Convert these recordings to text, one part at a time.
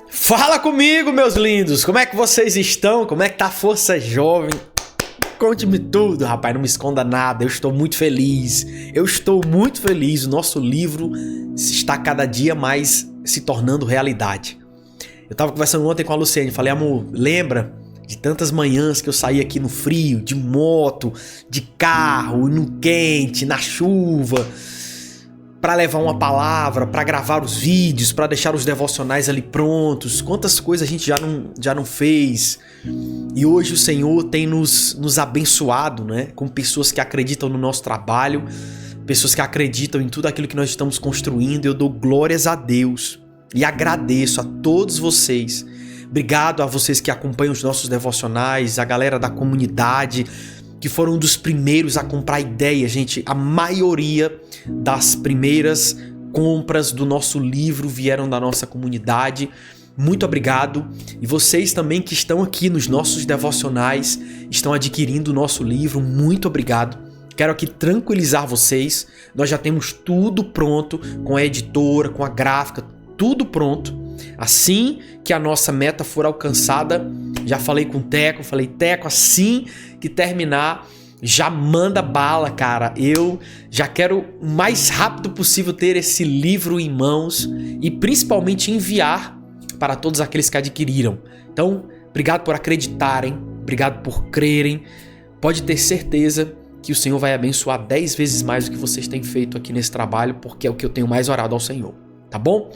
Fala comigo, meus lindos! Como é que vocês estão? Como é que tá a força jovem? Conte-me tudo, rapaz, não me esconda nada. Eu estou muito feliz. O nosso livro está cada dia mais se tornando realidade. Eu tava conversando ontem com a Luciane, falei, amor, lembra de tantas manhãs que eu saí aqui no frio, de moto, de carro, no quente, na chuva, para levar uma palavra, para gravar os vídeos, para deixar os devocionais ali prontos. Quantas coisas a gente já não fez. E hoje o Senhor tem nos abençoado, né? Com pessoas que acreditam no nosso trabalho, pessoas que acreditam em tudo aquilo que nós estamos construindo. Eu dou glórias a Deus e agradeço a todos vocês. Obrigado a vocês que acompanham os nossos devocionais, a galera da comunidade, que foram um dos primeiros a comprar ideia, gente. A maioria das primeiras compras do nosso livro vieram da nossa comunidade. Muito obrigado. E vocês também que estão aqui nos nossos devocionais, estão adquirindo o nosso livro, muito obrigado. Quero aqui tranquilizar vocês, nós já temos tudo pronto, com a editora, com a gráfica, tudo pronto. Assim que a nossa meta for alcançada, já falei com o Teco, Teco, assim que terminar, já manda bala, cara. Eu já quero o mais rápido possível ter esse livro em mãos e principalmente enviar para todos aqueles que adquiriram. Então, obrigado por acreditarem, obrigado por crerem. Pode ter certeza que o Senhor vai abençoar 10 vezes mais do que vocês têm feito aqui nesse trabalho, porque é o que eu tenho mais orado ao Senhor, tá bom?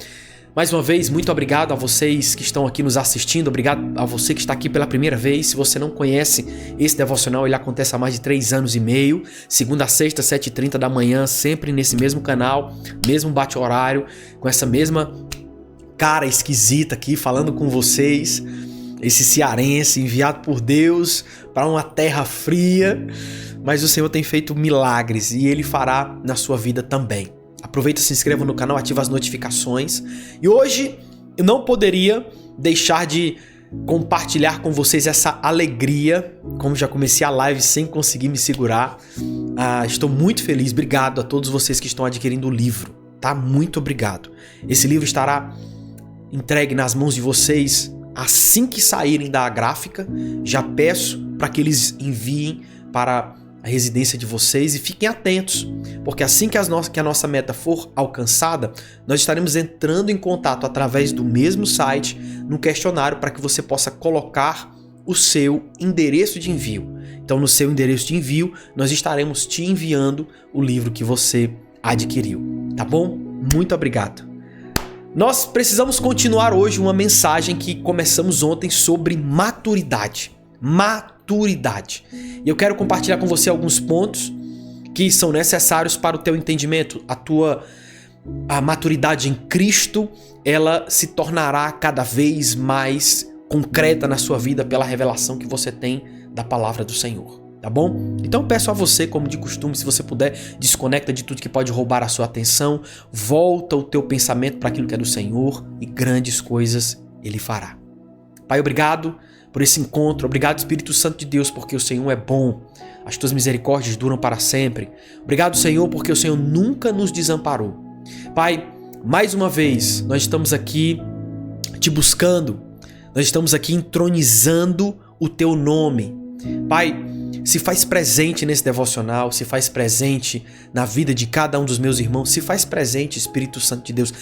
Mais uma vez, muito obrigado a vocês que estão aqui nos assistindo, obrigado a você que está aqui pela primeira vez. Se você não conhece esse devocional, ele acontece há mais de 3 anos e meio, segunda a sexta, 7h30 da manhã, sempre nesse mesmo canal, mesmo bate-horário, com essa mesma cara esquisita aqui, falando com vocês, esse cearense enviado por Deus para uma terra fria, mas o Senhor tem feito milagres e Ele fará na sua vida também. Aproveita, se inscreva no canal, ativa as notificações. E hoje eu não poderia deixar de compartilhar com vocês essa alegria, como já comecei a live sem conseguir me segurar. Estou muito feliz, obrigado a todos vocês que estão adquirindo o livro, tá? Muito obrigado. Esse livro estará entregue nas mãos de vocês assim que saírem da gráfica. Já peço para que eles enviem para a residência de vocês e fiquem atentos, porque assim que a nossa meta for alcançada, nós estaremos entrando em contato através do mesmo site no questionário para que você possa colocar o seu endereço de envio. Então, no seu endereço de envio, nós estaremos te enviando o livro que você adquiriu, tá bom? Muito obrigado. Nós precisamos continuar hoje uma mensagem que começamos ontem sobre maturidade. E eu quero compartilhar com você alguns pontos que são necessários para o teu entendimento. A maturidade em Cristo, ela se tornará cada vez mais concreta na sua vida pela revelação que você tem da palavra do Senhor, tá bom? Então peço a você, como de costume, se você puder, desconecta de tudo que pode roubar a sua atenção, volta o teu pensamento para aquilo que é do Senhor e grandes coisas Ele fará. Pai, obrigado por esse encontro, obrigado Espírito Santo de Deus, porque o Senhor é bom, as tuas misericórdias duram para sempre. Obrigado, Senhor, porque o Senhor nunca nos desamparou. Pai, mais uma vez, nós estamos aqui te buscando, nós estamos aqui entronizando o teu nome. Pai, se faz presente nesse devocional, se faz presente na vida de cada um dos meus irmãos, se faz presente, Espírito Santo de Deus.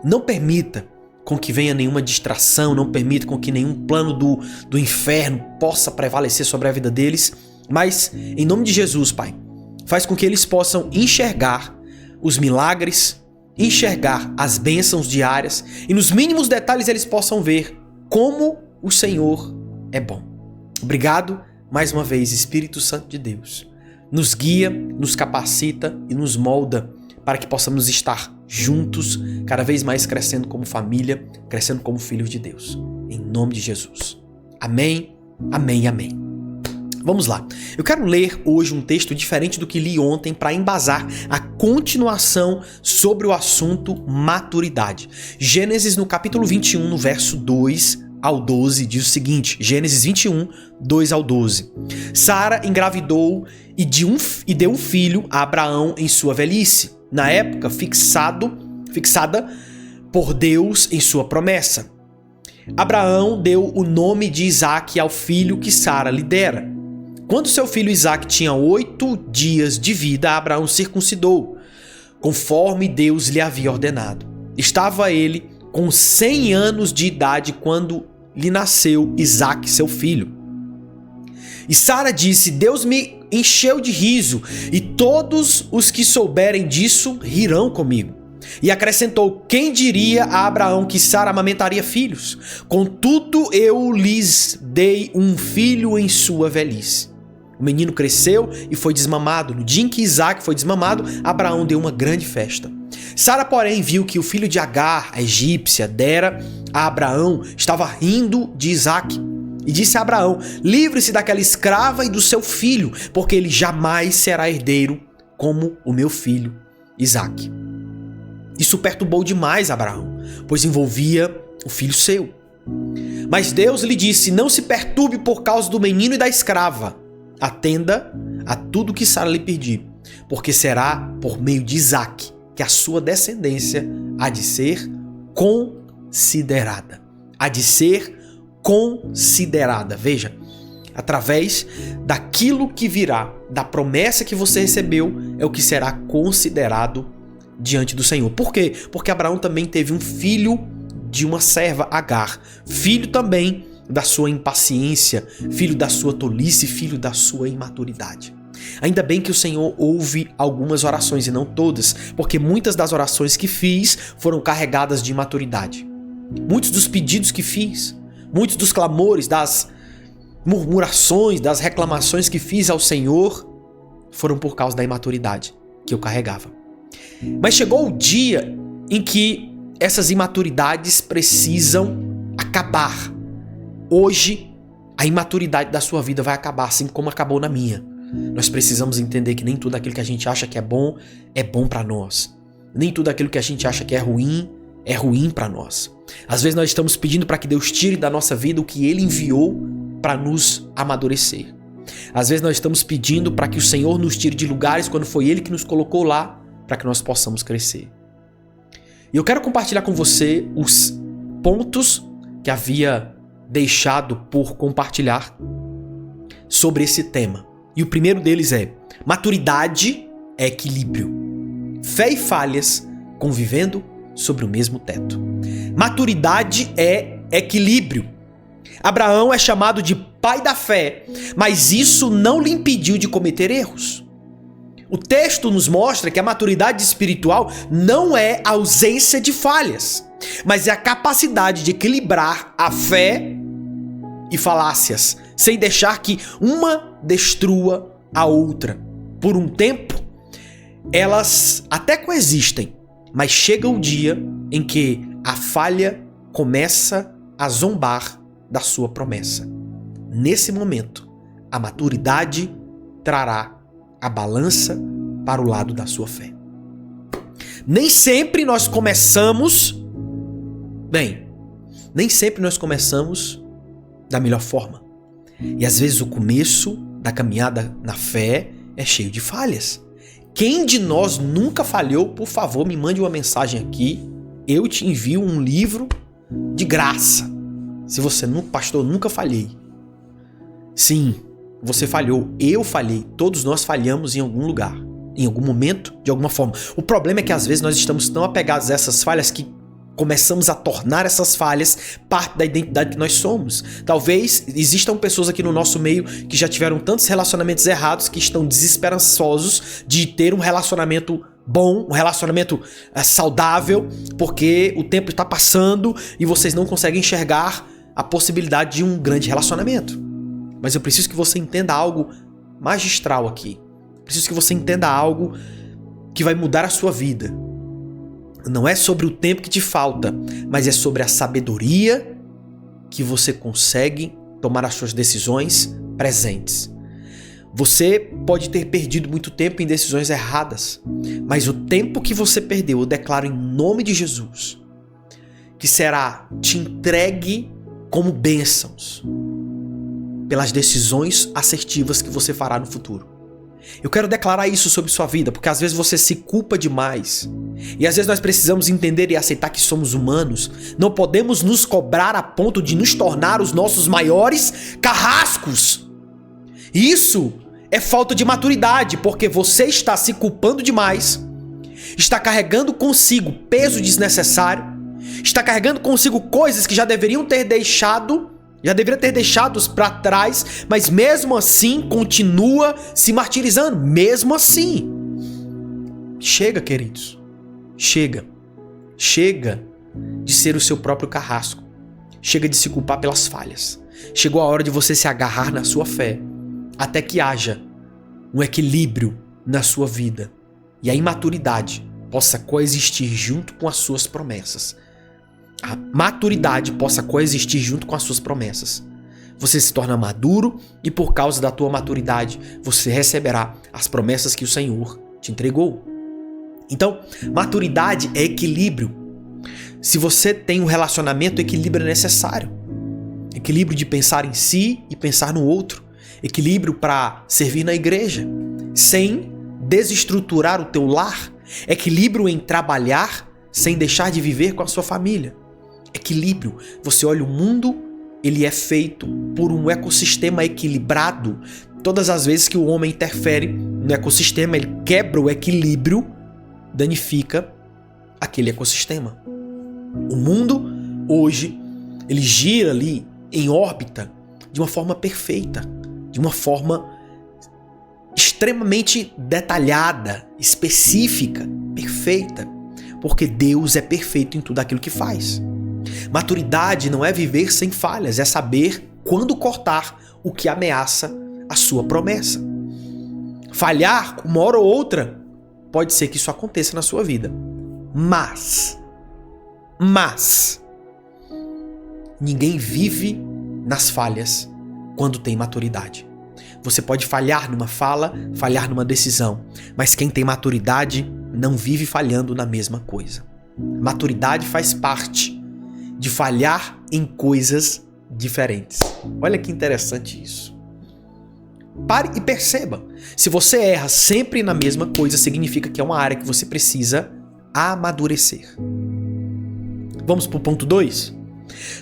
Não permita com que venha nenhuma distração, não permita com que nenhum plano do inferno possa prevalecer sobre a vida deles, mas em nome de Jesus, Pai, faz com que eles possam enxergar os milagres, enxergar as bênçãos diárias e nos mínimos detalhes eles possam ver como o Senhor é bom. Obrigado mais uma vez, Espírito Santo de Deus. Nos guia, nos capacita e nos molda para que possamos estar juntos, cada vez mais crescendo como família, crescendo como filhos de Deus. Em nome de Jesus. Amém, amém, amém. Vamos lá. Eu quero ler hoje um texto diferente do que li ontem para embasar a continuação sobre o assunto maturidade. Gênesis no capítulo 21, no verso 2 ao 12, diz o seguinte, Gênesis 21, 2 ao 12. Sara engravidou e deu um filho a Abraão em sua velhice, na época fixada por Deus em sua promessa. Abraão deu o nome de Isaque ao filho que Sara lhe dera. Quando seu filho Isaque tinha 8 dias de vida, Abraão circuncidou, conforme Deus lhe havia ordenado. Estava ele com 100 anos de idade quando lhe nasceu Isaque, seu filho. E Sara disse: Deus me encheu de riso, e todos os que souberem disso rirão comigo. E acrescentou: quem diria a Abraão que Sara amamentaria filhos? Contudo, eu lhes dei um filho em sua velhice. O menino cresceu e foi desmamado. No dia em que Isaque foi desmamado, Abraão deu uma grande festa. Sara, porém, viu que o filho de Agar, a egípcia, dera a Abraão, estava rindo de Isaque. E disse a Abraão: livre-se daquela escrava e do seu filho, porque ele jamais será herdeiro como o meu filho Isaque. Isso perturbou demais Abraão, pois envolvia o filho seu. Mas Deus lhe disse: não se perturbe por causa do menino e da escrava. Atenda a tudo que Sara lhe pedir, porque será por meio de Isaque que a sua descendência há de ser considerada. Há de ser considerada. Veja, através daquilo que virá, da promessa que você recebeu, é o que será considerado diante do Senhor. Por quê? Porque Abraão também teve um filho de uma serva, Agar, filho também da sua impaciência, filho da sua tolice, filho da sua imaturidade. Ainda bem que o Senhor ouve algumas orações e não todas, porque muitas das orações que fiz foram carregadas de imaturidade. Muitos dos pedidos que fiz, muitos dos clamores, das murmurações, das reclamações que fiz ao Senhor foram por causa da imaturidade que eu carregava. Mas chegou o dia em que essas imaturidades precisam acabar. Hoje, a imaturidade da sua vida vai acabar, assim como acabou na minha. Nós precisamos entender que nem tudo aquilo que a gente acha que é bom para nós. Nem tudo aquilo que a gente acha que é ruim para nós. Às vezes nós estamos pedindo para que Deus tire da nossa vida o que Ele enviou para nos amadurecer. Às vezes nós estamos pedindo para que o Senhor nos tire de lugares quando foi Ele que nos colocou lá para que nós possamos crescer. E eu quero compartilhar com você os pontos que havia deixado por compartilhar sobre esse tema. E o primeiro deles é: maturidade é equilíbrio. Fé e falhas convivendo sobre o mesmo teto. Maturidade é equilíbrio. Abraão é chamado de pai da fé, mas isso não lhe impediu de cometer erros. O texto nos mostra que a maturidade espiritual não é a ausência de falhas, mas é a capacidade de equilibrar a fé e falácias, sem deixar que uma destrua a outra. Por um tempo, elas até coexistem, mas chega o dia em que a falha começa a zombar da sua promessa. Nesse momento, a maturidade trará a balança para o lado da sua fé. Nem sempre nós começamos bem. Nem sempre nós começamos da melhor forma. E às vezes o começo da caminhada na fé é cheio de falhas. Quem de nós nunca falhou? Por favor, me mande uma mensagem aqui. Eu te envio um livro de graça. Se você não, pastor, nunca falhei. Sim, você falhou. Eu falhei. Todos nós falhamos em algum lugar, em algum momento, de alguma forma. O problema é que às vezes nós estamos tão apegados a essas falhas que começamos a tornar essas falhas parte da identidade que nós somos. Talvez existam pessoas aqui no nosso meio que já tiveram tantos relacionamentos errados que estão desesperançosos de ter um relacionamento bom, um relacionamento saudável, porque o tempo está passando e vocês não conseguem enxergar a possibilidade de um grande relacionamento. Mas eu preciso que você entenda algo magistral aqui. Preciso que você entenda algo que vai mudar a sua vida. Não é sobre o tempo que te falta, mas é sobre a sabedoria que você consegue tomar as suas decisões presentes. Você pode ter perdido muito tempo em decisões erradas, mas o tempo que você perdeu, eu declaro em nome de Jesus, que será te entregue como bênçãos pelas decisões assertivas que você fará no futuro. Eu quero declarar isso sobre sua vida, porque às vezes você se culpa demais. E às vezes nós precisamos entender e aceitar que somos humanos. Não podemos nos cobrar a ponto de nos tornar os nossos maiores carrascos. Isso é falta de maturidade, porque você está se culpando demais, está carregando consigo peso desnecessário, está carregando consigo coisas que já deveriam ter deixado para trás, mas mesmo assim continua se martirizando, mesmo assim. Chega, queridos. Chega. Chega de ser o seu próprio carrasco. Chega de se culpar pelas falhas. Chegou a hora de você se agarrar na sua fé, até que haja um equilíbrio na sua vida e a imaturidade possa coexistir junto com as suas promessas. A maturidade possa coexistir junto com as suas promessas. Você se torna maduro e por causa da tua maturidade você receberá as promessas que o Senhor te entregou. Então, maturidade é equilíbrio. Se você tem um relacionamento, equilíbrio é necessário. Equilíbrio de pensar em si e pensar no outro. Equilíbrio para servir na igreja, sem desestruturar o teu lar. Equilíbrio em trabalhar sem deixar de viver com a sua família. Equilíbrio. Você olha o mundo, ele é feito por um ecossistema equilibrado. Todas as vezes que o homem interfere no ecossistema, ele quebra o equilíbrio, danifica aquele ecossistema. O mundo, hoje, ele gira ali em órbita de uma forma perfeita, de uma forma extremamente detalhada, específica, perfeita, porque Deus é perfeito em tudo aquilo que faz. Maturidade não é viver sem falhas, é saber quando cortar o que ameaça a sua promessa. Falhar, uma hora ou outra, pode ser que isso aconteça na sua vida. Mas, ninguém vive nas falhas quando tem maturidade. Você pode falhar numa fala, falhar numa decisão, mas quem tem maturidade não vive falhando na mesma coisa. Maturidade faz parte de falhar em coisas diferentes. Olha que interessante isso. Pare e perceba. Se você erra sempre na mesma coisa, significa que é uma área que você precisa amadurecer. Vamos para o ponto 2.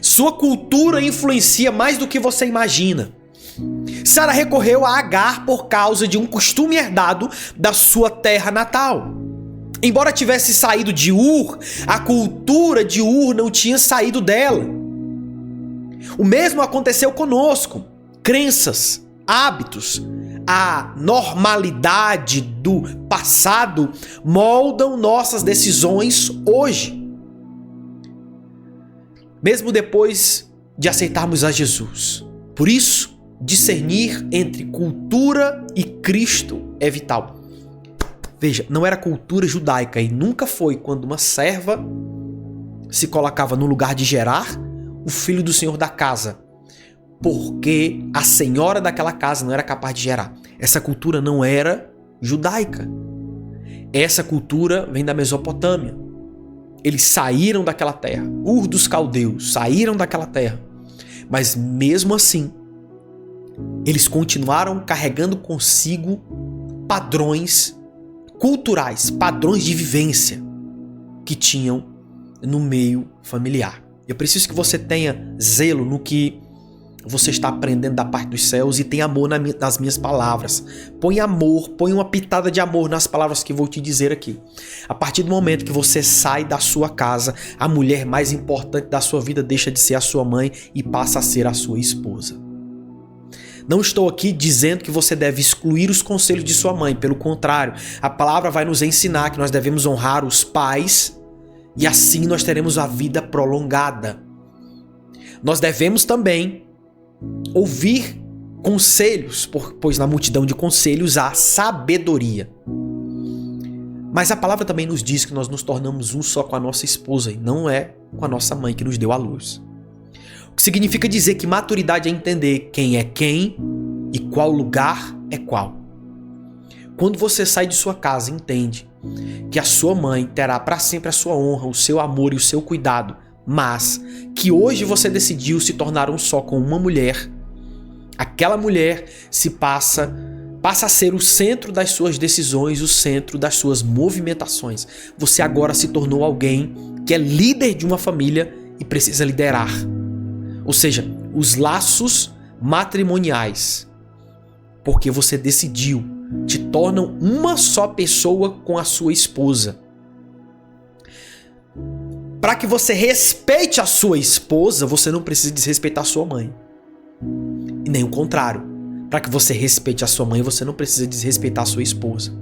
Sua cultura influencia mais do que você imagina. Sara recorreu a Agar por causa de um costume herdado da sua terra natal. Embora tivesse saído de Ur, a cultura de Ur não tinha saído dela. O mesmo aconteceu conosco. Crenças, hábitos, a normalidade do passado moldam nossas decisões hoje. Mesmo depois de aceitarmos a Jesus. Por isso, discernir entre cultura e Cristo é vital. Veja, não era cultura judaica e nunca foi quando uma serva se colocava no lugar de gerar o filho do senhor da casa, porque a senhora daquela casa não era capaz de gerar. Essa cultura não era judaica. Essa cultura vem da Mesopotâmia. Eles saíram daquela terra. Ur dos caldeus saíram daquela terra. Mas mesmo assim, eles continuaram carregando consigo padrões culturais, padrões de vivência que tinham no meio familiar. Eu preciso que você tenha zelo no que você está aprendendo da parte dos céus e tenha amor nas minhas palavras. Põe amor, põe uma pitada de amor nas palavras que vou te dizer aqui. A partir do momento que você sai da sua casa, a mulher mais importante da sua vida deixa de ser a sua mãe e passa a ser a sua esposa. Não estou aqui dizendo que você deve excluir os conselhos de sua mãe. Pelo contrário, a palavra vai nos ensinar que nós devemos honrar os pais e assim nós teremos a vida prolongada. Nós devemos também ouvir conselhos, pois na multidão de conselhos há sabedoria. Mas a palavra também nos diz que nós nos tornamos um só com a nossa esposa e não é com a nossa mãe que nos deu à luz. O que significa dizer que maturidade é entender quem é quem e qual lugar é qual. Quando você sai de sua casa, entende que a sua mãe terá para sempre a sua honra, o seu amor e o seu cuidado, mas que hoje você decidiu se tornar um só com uma mulher. Aquela mulher se passa passa a ser o centro das suas decisões, o centro das suas movimentações. Você agora se tornou alguém que é líder de uma família e precisa liderar. Ou seja, os laços matrimoniais, porque você decidiu, te tornam uma só pessoa com a sua esposa. Para que você respeite a sua esposa, você não precisa desrespeitar a sua mãe. E nem o contrário. Para que você respeite a sua mãe, você não precisa desrespeitar a sua esposa.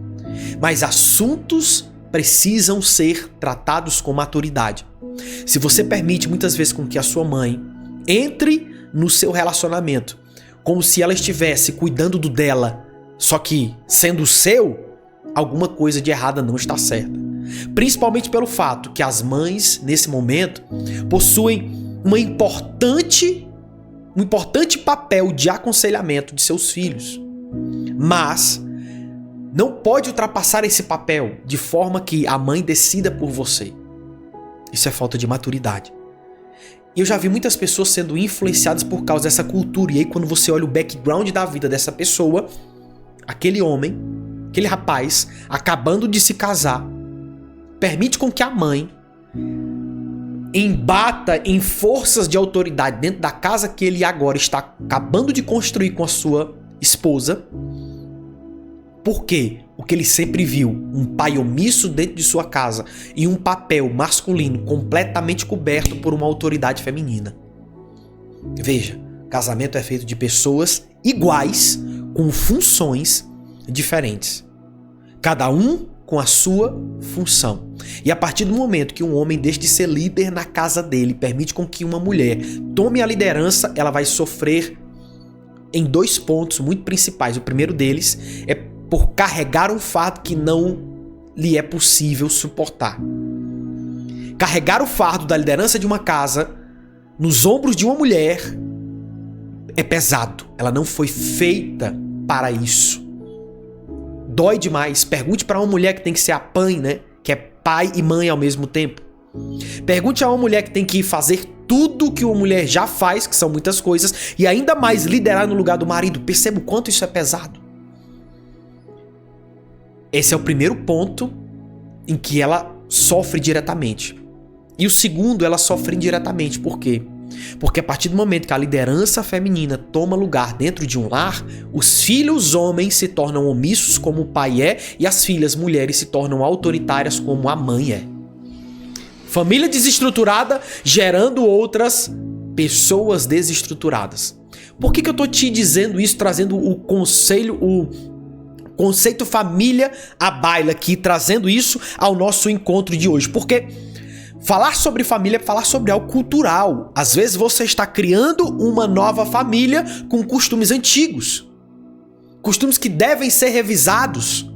Mas assuntos precisam ser tratados com maturidade. Se você permite muitas vezes com que a sua mãe entre no seu relacionamento como se ela estivesse cuidando do dela, só que sendo o seu, alguma coisa de errada não está certa. Principalmente pelo fato que as mães, nesse momento, possuem um importante papel de aconselhamento de seus filhos. Mas não pode ultrapassar esse papel de forma que a mãe decida por você. Isso é falta de maturidade. E eu já vi muitas pessoas sendo influenciadas por causa dessa cultura. E aí quando você olha o background da vida dessa pessoa, aquele homem, aquele rapaz, acabando de se casar, permite com que a mãe embata em forças de autoridade dentro da casa que ele agora está acabando de construir com a sua esposa. Por quê? Porque ele sempre viu um pai omisso dentro de sua casa e um papel masculino completamente coberto por uma autoridade feminina. Veja, casamento é feito de pessoas iguais, com funções diferentes. Cada um com a sua função. E a partir do momento que um homem deixa de ser líder na casa dele, permite com que uma mulher tome a liderança, ela vai sofrer em 2 pontos muito principais. O primeiro deles é por carregar um fardo que não lhe é possível suportar. Carregar o fardo da liderança de uma casa nos ombros de uma mulher é pesado. Ela não foi feita para isso. Dói demais. Pergunte para uma mulher que tem que ser a mãe, né? Que é pai e mãe ao mesmo tempo. Pergunte a uma mulher que tem que fazer tudo que uma mulher já faz, que são muitas coisas, e ainda mais liderar no lugar do marido. Perceba o quanto isso é pesado. Esse é o primeiro ponto em que ela sofre diretamente. E o segundo, ela sofre indiretamente. Por quê? Porque a partir do momento que a liderança feminina toma lugar dentro de um lar, os filhos homens se tornam omissos como o pai é e as filhas mulheres se tornam autoritárias como a mãe é. Família desestruturada gerando outras pessoas desestruturadas. Por que eu tô te dizendo isso, trazendo o conceito família à baila aqui, trazendo isso ao nosso encontro de hoje? Porque falar sobre família é falar sobre algo cultural. Às vezes você está criando uma nova família com costumes antigos. Costumes que devem ser revisados.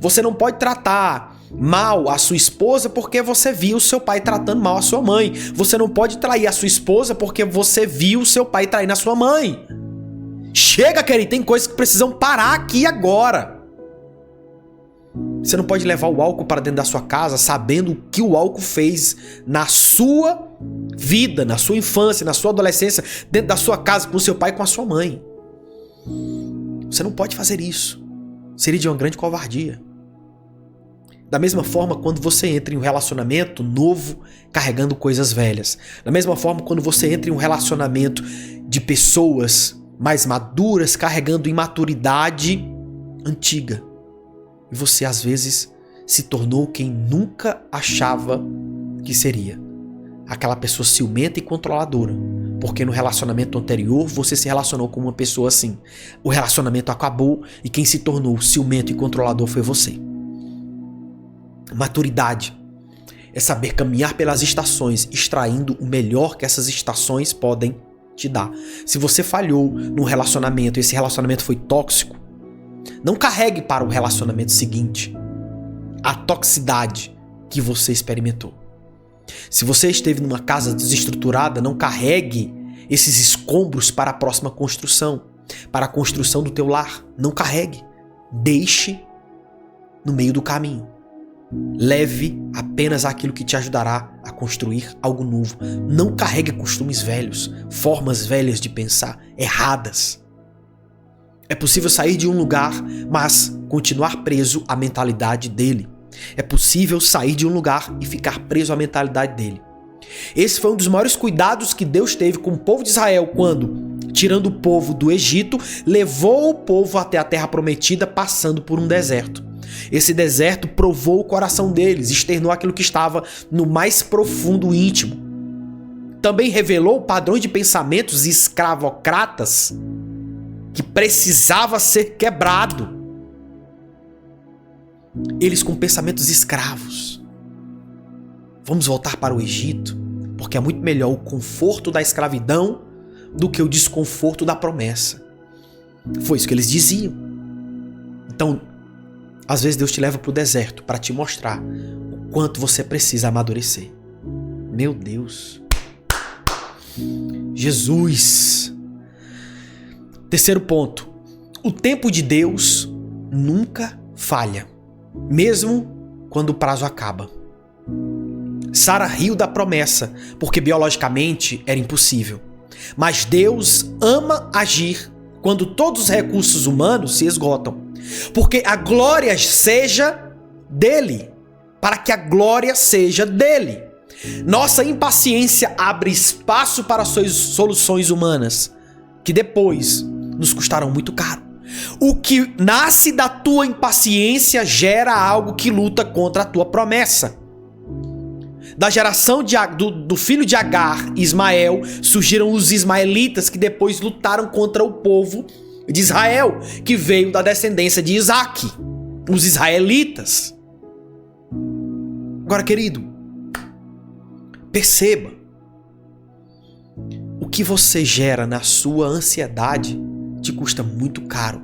Você não pode tratar mal a sua esposa porque você viu seu pai tratando mal a sua mãe. Você não pode trair a sua esposa porque você viu seu pai traindo a sua mãe. Chega, querido, tem coisas que precisam parar aqui agora. Você não pode levar o álcool para dentro da sua casa sabendo o que o álcool fez na sua vida, na sua infância, na sua adolescência, dentro da sua casa, com seu pai e com a sua mãe. Você não pode fazer isso. Seria de uma grande covardia. Da mesma forma, quando você entra em um relacionamento novo, carregando coisas velhas. Da mesma forma, quando você entra em um relacionamento de pessoas mais maduras, carregando imaturidade antiga. E você, às vezes, se tornou quem nunca achava que seria. Aquela pessoa ciumenta e controladora. Porque no relacionamento anterior, você se relacionou com uma pessoa assim. O relacionamento acabou e quem se tornou ciumento e controlador foi você. Maturidade é saber caminhar pelas estações, extraindo o melhor que essas estações podem te dar. Se você falhou num relacionamento e esse relacionamento foi tóxico, não carregue para o relacionamento seguinte a toxicidade que você experimentou. Se você esteve numa casa desestruturada, não carregue esses escombros para a próxima construção, para a construção do teu lar. Não carregue. Deixe no meio do caminho. Leve apenas aquilo que te ajudará a construir algo novo. Não carregue costumes velhos, formas velhas de pensar, erradas. É possível sair de um lugar, mas continuar preso à mentalidade dele. É possível sair de um lugar e ficar preso à mentalidade dele. Esse foi um dos maiores cuidados que Deus teve com o povo de Israel quando, tirando o povo do Egito, levou o povo até a terra prometida passando por um deserto. Esse deserto provou o coração deles, externou aquilo que estava no mais profundo íntimo. Também revelou padrões de pensamentos escravocratas que precisava ser quebrado. Eles com pensamentos escravos. Vamos voltar para o Egito, porque é muito melhor o conforto da escravidão do que o desconforto da promessa. Foi isso que eles diziam. Então, às vezes Deus te leva para o deserto para te mostrar o quanto você precisa amadurecer. Meu Deus. Jesus. Terceiro ponto. O tempo de Deus nunca falha, mesmo quando o prazo acaba. Sara riu da promessa, porque biologicamente era impossível. Mas Deus ama agir quando todos os recursos humanos se esgotam. Porque a glória seja dele. Para que a glória seja dele. Nossa impaciência abre espaço para suas soluções humanas, que depois nos custarão muito caro. O que nasce da tua impaciência gera algo que luta contra a tua promessa. Da geração do filho de Agar, Ismael, surgiram os ismaelitas que depois lutaram contra o povo de Israel, que veio da descendência de Isaac, os israelitas. Agora, querido, perceba, o que você gera na sua ansiedade te custa muito caro.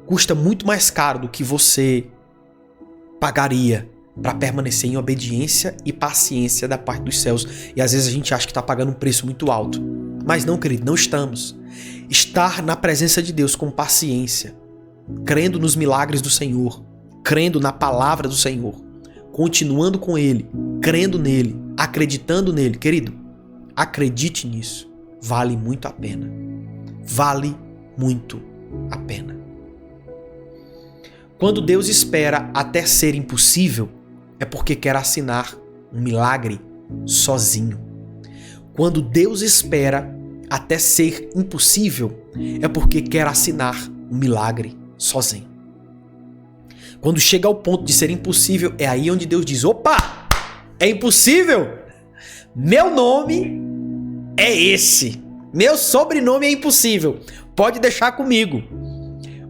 Custa muito mais caro do que você pagaria para permanecer em obediência e paciência da parte dos céus. E às vezes a gente acha que está pagando um preço muito alto. Mas não, querido, não estamos. Estar na presença de Deus com paciência, crendo nos milagres do Senhor, crendo na palavra do Senhor, continuando com Ele, crendo nele, acreditando nele. Querido, acredite nisso. Vale muito a pena. Vale muito a pena. Quando Deus espera até ser impossível, é porque quer assinar um milagre sozinho. Quando Deus espera até ser impossível, é porque quer assinar um milagre sozinho. Quando chega ao ponto de ser impossível, é aí onde Deus diz: opa, é impossível? Meu nome é esse. Meu sobrenome é impossível. Pode deixar comigo.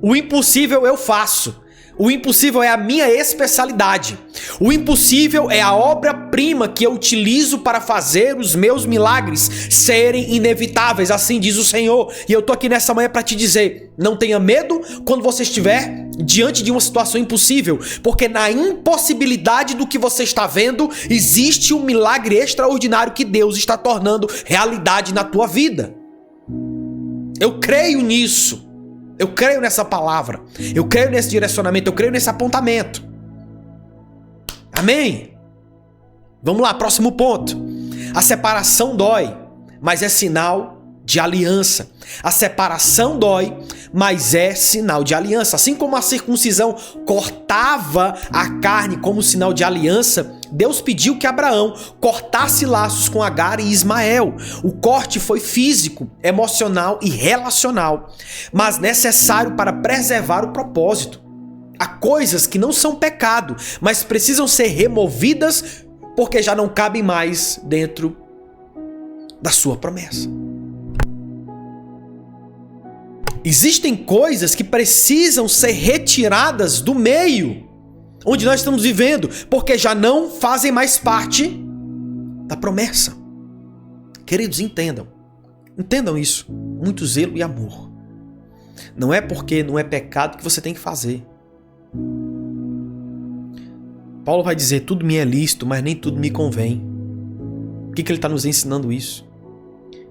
O impossível eu faço. O impossível é a minha especialidade. O impossível é a obra-prima que eu utilizo para fazer os meus milagres serem inevitáveis, assim diz o Senhor. E eu tô aqui nessa manhã para te dizer: não tenha medo quando você estiver diante de uma situação impossível, porque na impossibilidade do que você está vendo, existe um milagre extraordinário que Deus está tornando realidade na tua vida. Eu creio nisso. Eu creio nessa palavra, eu creio nesse direcionamento, eu creio nesse apontamento. Amém? Vamos lá, próximo ponto. A separação dói, mas é sinal de aliança. A separação dói, mas é sinal de aliança. Assim como a circuncisão cortava a carne como sinal de aliança, Deus pediu que Abraão cortasse laços com Agar e Ismael. O corte foi físico, emocional e relacional, mas necessário para preservar o propósito. Há coisas que não são pecado, mas precisam ser removidas porque já não cabem mais dentro da sua promessa. Existem coisas que precisam ser retiradas do meio onde nós estamos vivendo, porque já não fazem mais parte da promessa. Queridos, entendam isso, muito zelo e amor. Não é porque não é pecado que você tem que fazer. Paulo vai dizer: tudo me é lícito, mas nem tudo me convém. Por que ele está nos ensinando isso?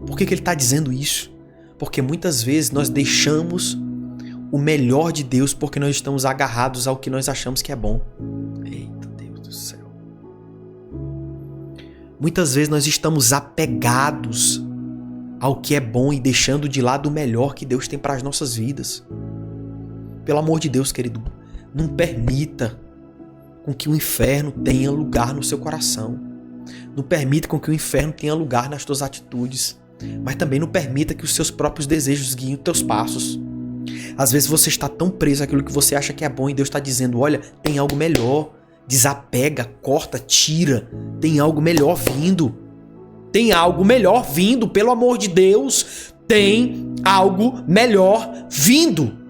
Por que ele está dizendo isso? Porque muitas vezes nós deixamos o melhor de Deus porque nós estamos agarrados ao que nós achamos que é bom. Eita Deus do céu. Muitas vezes nós estamos apegados ao que é bom e deixando de lado o melhor que Deus tem para as nossas vidas. Pelo amor de Deus, querido, não permita com que o inferno tenha lugar no seu coração. Não permita com que o inferno tenha lugar nas tuas atitudes. Mas também não permita que os seus próprios desejos guiem os teus passos. Às vezes você está tão preso àquilo que você acha que é bom e Deus está dizendo, olha, tem algo melhor. Desapega, corta, tira. Tem algo melhor vindo. Tem algo melhor vindo, pelo amor de Deus. Tem algo melhor vindo.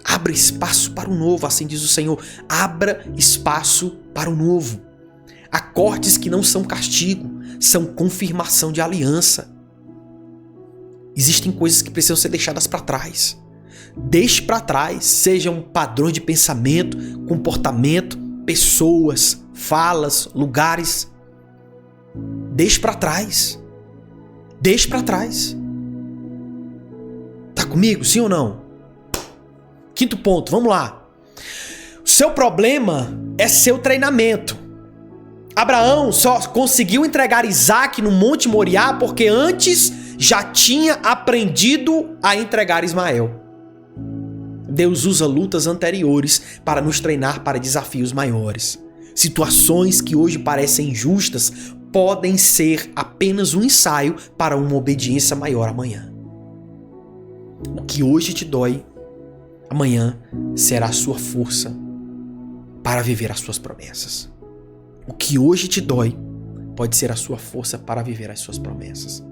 Abra espaço para o novo, assim diz o Senhor. Abra espaço para o novo. Há cortes que não são castigo, são confirmação de aliança. Existem coisas que precisam ser deixadas para trás. Deixe para trás, sejam padrões de pensamento, comportamento, pessoas, falas, lugares. Deixe para trás. Deixe para trás. Tá comigo, sim ou não? Quinto ponto, vamos lá. O seu problema é seu treinamento. Abraão só conseguiu entregar Isaac no Monte Moriá porque antes já tinha aprendido a entregar Ismael. Deus usa lutas anteriores para nos treinar para desafios maiores. Situações que hoje parecem injustas podem ser apenas um ensaio para uma obediência maior amanhã. O que hoje te dói, amanhã será a sua força para viver as suas promessas. O que hoje te dói pode ser a sua força para viver as suas promessas.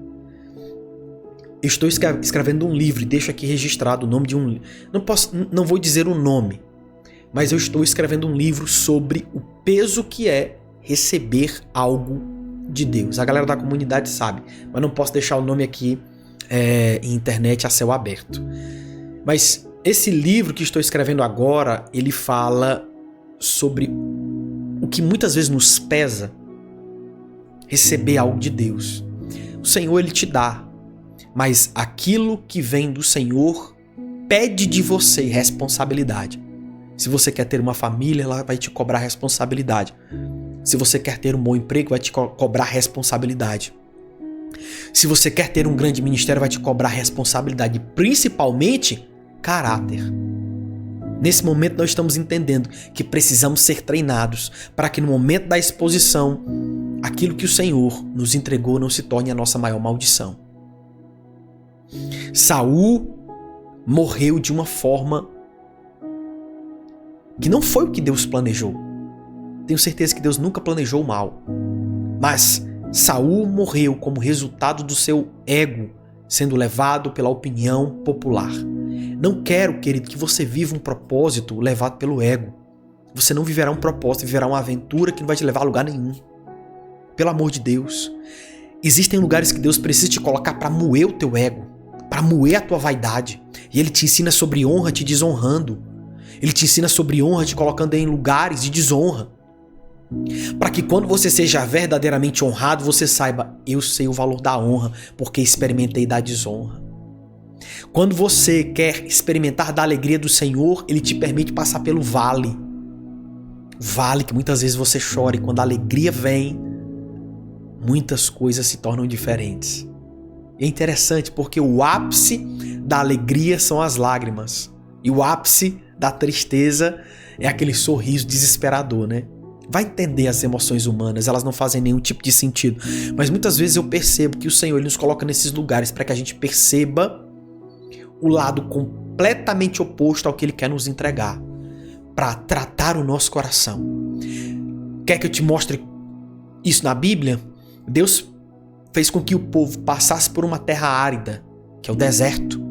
Eu estou escrevendo um livro e deixo aqui registrado o nome de um... Não vou dizer o nome, mas eu estou escrevendo um livro sobre o peso que é receber algo de Deus. A galera da comunidade sabe, mas não posso deixar o nome aqui em internet a céu aberto. Mas esse livro que estou escrevendo agora, ele fala sobre o que muitas vezes nos pesa receber algo de Deus. O Senhor, Ele te dá, mas aquilo que vem do Senhor pede de você responsabilidade. Se você quer ter uma família, ela vai te cobrar responsabilidade. Se você quer ter um bom emprego, vai te cobrar responsabilidade. Se você quer ter um grande ministério, vai te cobrar responsabilidade, principalmente caráter. Nesse momento nós estamos entendendo que precisamos ser treinados para que no momento da exposição, aquilo que o Senhor nos entregou não se torne a nossa maior maldição. Saul morreu de uma forma que não foi o que Deus planejou. Tenho certeza que Deus nunca planejou o mal. Mas Saul morreu como resultado do seu ego sendo levado pela opinião popular. Não quero, querido, que você viva um propósito levado pelo ego. Você não viverá um propósito, viverá uma aventura que não vai te levar a lugar nenhum. Pelo amor de Deus. Existem lugares que Deus precisa te colocar para moer o teu ego, para moer a tua vaidade. E Ele te ensina sobre honra te desonrando. Ele te ensina sobre honra te colocando em lugares de desonra. Para que quando você seja verdadeiramente honrado, você saiba, eu sei o valor da honra, porque experimentei da desonra. Quando você quer experimentar da alegria do Senhor, Ele te permite passar pelo vale. Vale que muitas vezes você chora e quando a alegria vem, muitas coisas se tornam diferentes. É interessante porque o ápice da alegria são as lágrimas. E o ápice da tristeza é aquele sorriso desesperador, né? Vai entender as emoções humanas, elas não fazem nenhum tipo de sentido. Mas muitas vezes eu percebo que o Senhor Ele nos coloca nesses lugares para que a gente perceba o lado completamente oposto ao que Ele quer nos entregar, para tratar o nosso coração. Quer que eu te mostre isso na Bíblia? Deus fez com que o povo passasse por uma terra árida, que é o deserto,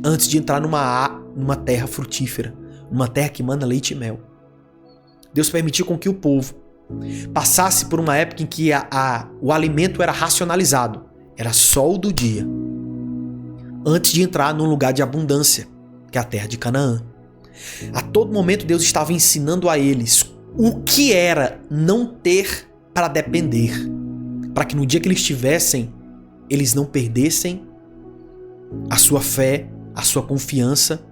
antes de entrar numa terra frutífera, uma terra que manda leite e mel. Deus permitiu com que o povo passasse por uma época em que o alimento era racionalizado, era só o do dia, antes de entrar num lugar de abundância, que é a terra de Canaã. A todo momento Deus estava ensinando a eles o que era não ter para depender, para que no dia que eles tivessem, eles não perdessem a sua fé, a sua confiança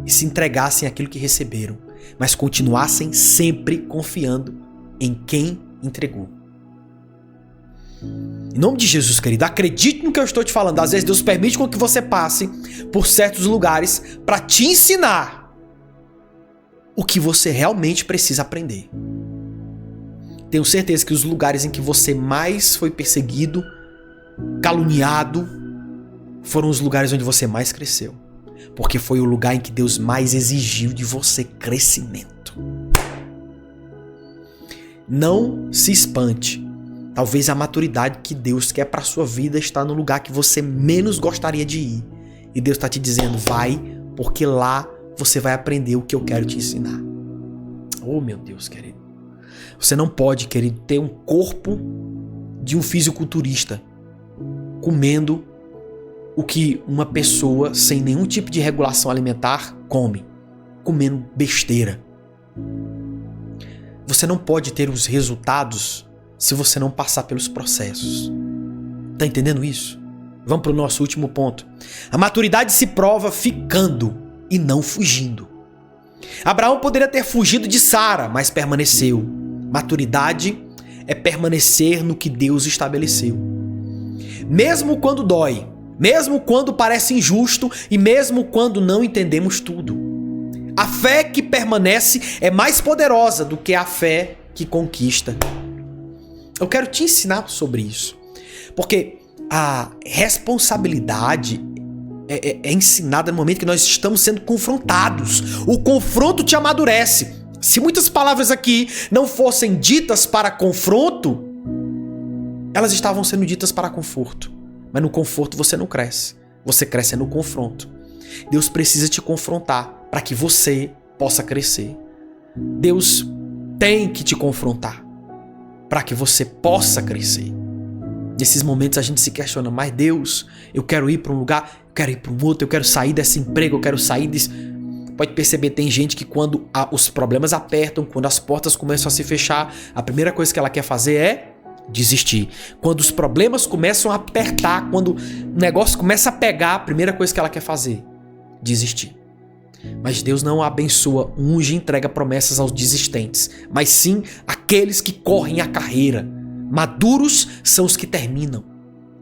e se entregassem àquilo que receberam, mas continuassem sempre confiando em quem entregou. Em nome de Jesus, querido, acredite no que eu estou te falando. Às vezes Deus permite com que você passe por certos lugares para te ensinar o que você realmente precisa aprender. Tenho certeza que os lugares em que você mais foi perseguido, caluniado, foram os lugares onde você mais cresceu. Porque foi o lugar em que Deus mais exigiu de você crescimento. Não se espante. Talvez a maturidade que Deus quer para sua vida está no lugar que você menos gostaria de ir. E Deus está te dizendo, vai, porque lá você vai aprender o que eu quero te ensinar. Oh, meu Deus, querido. Você não pode, querido, ter um corpo de um fisiculturista comendo o que uma pessoa sem nenhum tipo de regulação alimentar come, comendo besteira. Você não pode ter os resultados se você não passar pelos processos. Tá entendendo isso? Vamos para o nosso último ponto. A maturidade se prova ficando e não fugindo. Abraão poderia ter fugido de Sara, mas permaneceu. Maturidade é permanecer no que Deus estabeleceu. Mesmo quando dói, mesmo quando parece injusto e mesmo quando não entendemos tudo. A fé que permanece é mais poderosa do que a fé que conquista. Eu quero te ensinar sobre isso, porque a responsabilidade é ensinada no momento que nós estamos sendo confrontados. O confronto te amadurece. Se muitas palavras aqui não fossem ditas para confronto, elas estavam sendo ditas para conforto. Mas no conforto você não cresce. Você cresce no confronto. Deus precisa te confrontar para que você possa crescer. Deus tem que te confrontar para que você possa crescer. Nesses momentos a gente se questiona, mas Deus, eu quero ir para um lugar, eu quero ir para um outro, eu quero sair desse emprego, eu quero sair desse... Pode perceber, tem gente que quando os problemas apertam, quando as portas começam a se fechar, a primeira coisa que ela quer fazer é desistir. Quando os problemas começam a apertar, quando o negócio começa a pegar, a primeira coisa que ela quer fazer, desistir. Mas Deus não abençoa, unge e entrega promessas aos desistentes, mas sim aqueles que correm a carreira. Maduros são os que terminam,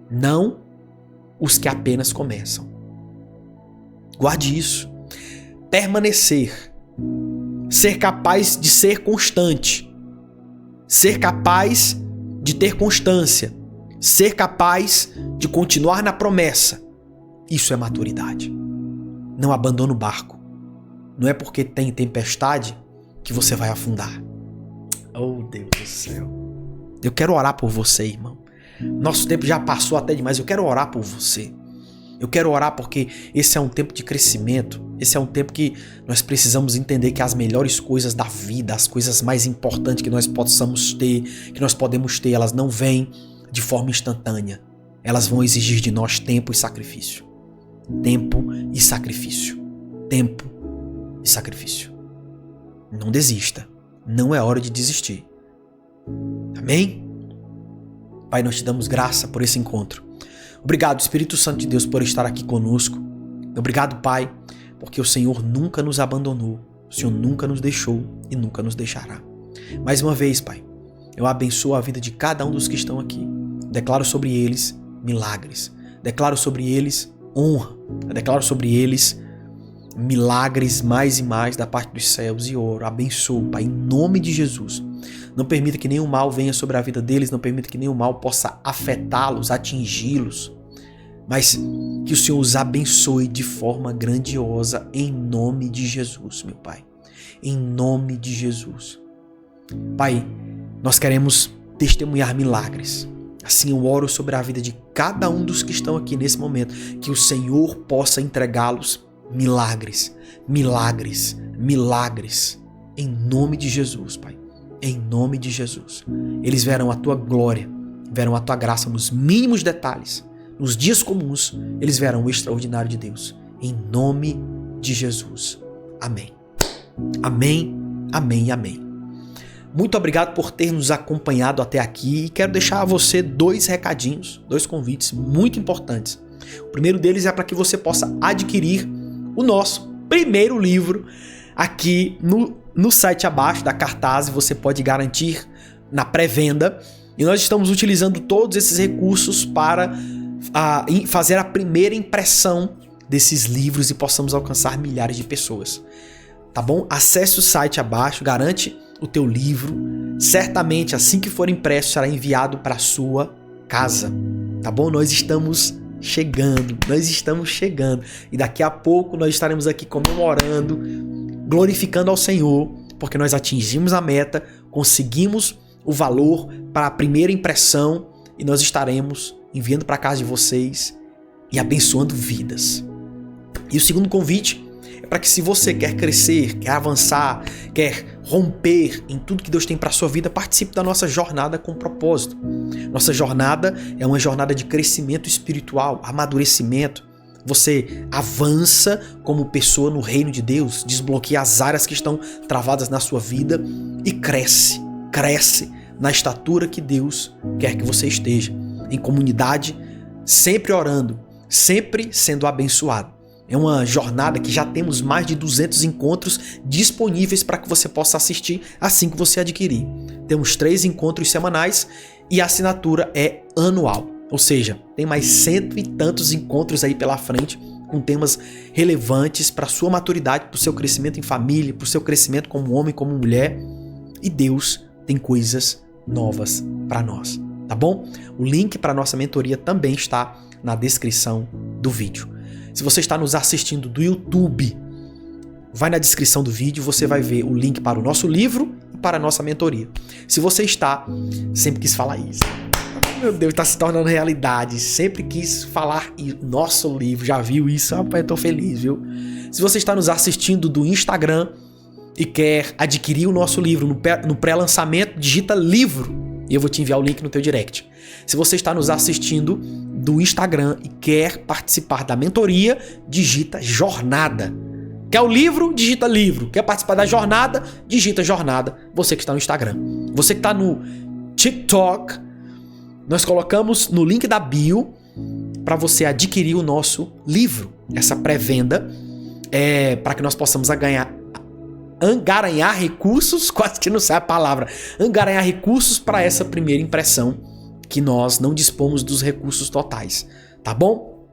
não os que apenas começam. Guarde isso. Permanecer. Ser capaz de ser constante. Ser capaz de ter constância. Ser capaz de continuar na promessa. Isso é maturidade. Não abandona o barco. Não é porque tem tempestade que você vai afundar. Oh, Deus do céu. Eu quero orar por você, irmão. Nosso tempo já passou até demais. Eu quero orar por você. Eu quero orar porque esse é um tempo de crescimento. Esse é um tempo que nós precisamos entender que as melhores coisas da vida, as coisas mais importantes que nós possamos ter, que nós podemos ter, elas não vêm de forma instantânea. Elas vão exigir de nós tempo e sacrifício. Tempo e sacrifício. Tempo e sacrifício. Não desista. Não é hora de desistir. Amém? Pai, nós te damos graça por esse encontro. Obrigado, Espírito Santo de Deus, por estar aqui conosco. Obrigado, Pai, porque o Senhor nunca nos abandonou. O Senhor nunca nos deixou e nunca nos deixará. Mais uma vez, Pai, eu abençoo a vida de cada um dos que estão aqui. Declaro sobre eles milagres. Declaro sobre eles honra. Declaro sobre eles milagres mais e mais da parte dos céus e oro. Abençoo, Pai, em nome de Jesus. Não permita que nenhum mal venha sobre a vida deles, não permita que nenhum mal possa afetá-los, atingi-los, mas que o Senhor os abençoe de forma grandiosa em nome de Jesus, meu Pai. Em nome de Jesus. Pai, nós queremos testemunhar milagres. Assim eu oro sobre a vida de cada um dos que estão aqui nesse momento, que o Senhor possa entregá-los milagres, milagres, milagres, em nome de Jesus, Pai. Em nome de Jesus. Eles verão a tua glória, verão a tua graça nos mínimos detalhes. Nos dias comuns, eles verão o extraordinário de Deus. Em nome de Jesus. Amém. Amém, amém, amém. Muito obrigado por ter nos acompanhado até aqui e quero deixar a você 2 recadinhos, 2 convites muito importantes. O primeiro deles é para que você possa adquirir o nosso primeiro livro aqui no site abaixo da cartaz. Você pode garantir na pré-venda E nós estamos utilizando todos esses recursos para fazer a primeira impressão desses livros e possamos alcançar milhares de pessoas. Tá bom? Acesse o site abaixo, garante o teu livro. Certamente, assim que for impresso, será enviado para a sua casa. Tá bom? Nós estamos chegando. E daqui a pouco nós estaremos aqui comemorando, glorificando ao Senhor, porque nós atingimos a meta, conseguimos o valor para a primeira impressão e nós estaremos enviando para a casa de vocês e abençoando vidas. E o segundo convite é para que, se você quer crescer, quer avançar, quer romper em tudo que Deus tem para a sua vida, participe da nossa jornada com propósito. Nossa jornada é uma jornada de crescimento espiritual, amadurecimento. Você avança como pessoa no reino de Deus, desbloqueia as áreas que estão travadas na sua vida e cresce na estatura que Deus quer que você esteja, em comunidade, sempre orando, sempre sendo abençoado. É uma jornada que já temos mais de 200 encontros disponíveis para que você possa assistir assim que você adquirir. Temos 3 encontros semanais e a assinatura é anual. Ou seja, tem mais 100 e tantos encontros aí pela frente com temas relevantes para a sua maturidade, para o seu crescimento em família, para o seu crescimento como homem, como mulher. E Deus tem coisas novas para nós, tá bom? O link para a nossa mentoria também está na descrição do vídeo. Se você está nos assistindo do YouTube, vai na descrição do vídeo, você vai ver o link para o nosso livro e para a nossa mentoria. Se você está, sempre quis falar isso, meu Deus, está se tornando realidade, sempre quis falar nosso livro, já viu isso? Rapaz, eu tô feliz, viu? Se você está nos assistindo do Instagram e quer adquirir o nosso livro no pré-lançamento, digita livro e eu vou te enviar o link no teu direct. Se você está nos assistindo do Instagram e quer participar da mentoria, digita jornada. Quer o livro? Digita livro. Quer participar da jornada? Digita jornada. Você que está no Instagram. Você que está no TikTok, nós colocamos no link da bio para você adquirir o nosso livro. Essa pré-venda é para que nós possamos angariar recursos, quase que não sai a palavra, angariar recursos para essa primeira impressão, que nós não dispomos dos recursos totais, tá bom?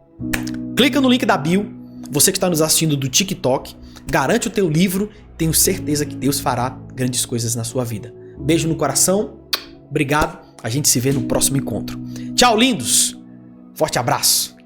Clica no link da bio, você que está nos assistindo do TikTok, garante o teu livro, tenho certeza que Deus fará grandes coisas na sua vida. Beijo no coração, obrigado, a gente se vê no próximo encontro. Tchau, lindos! Forte abraço!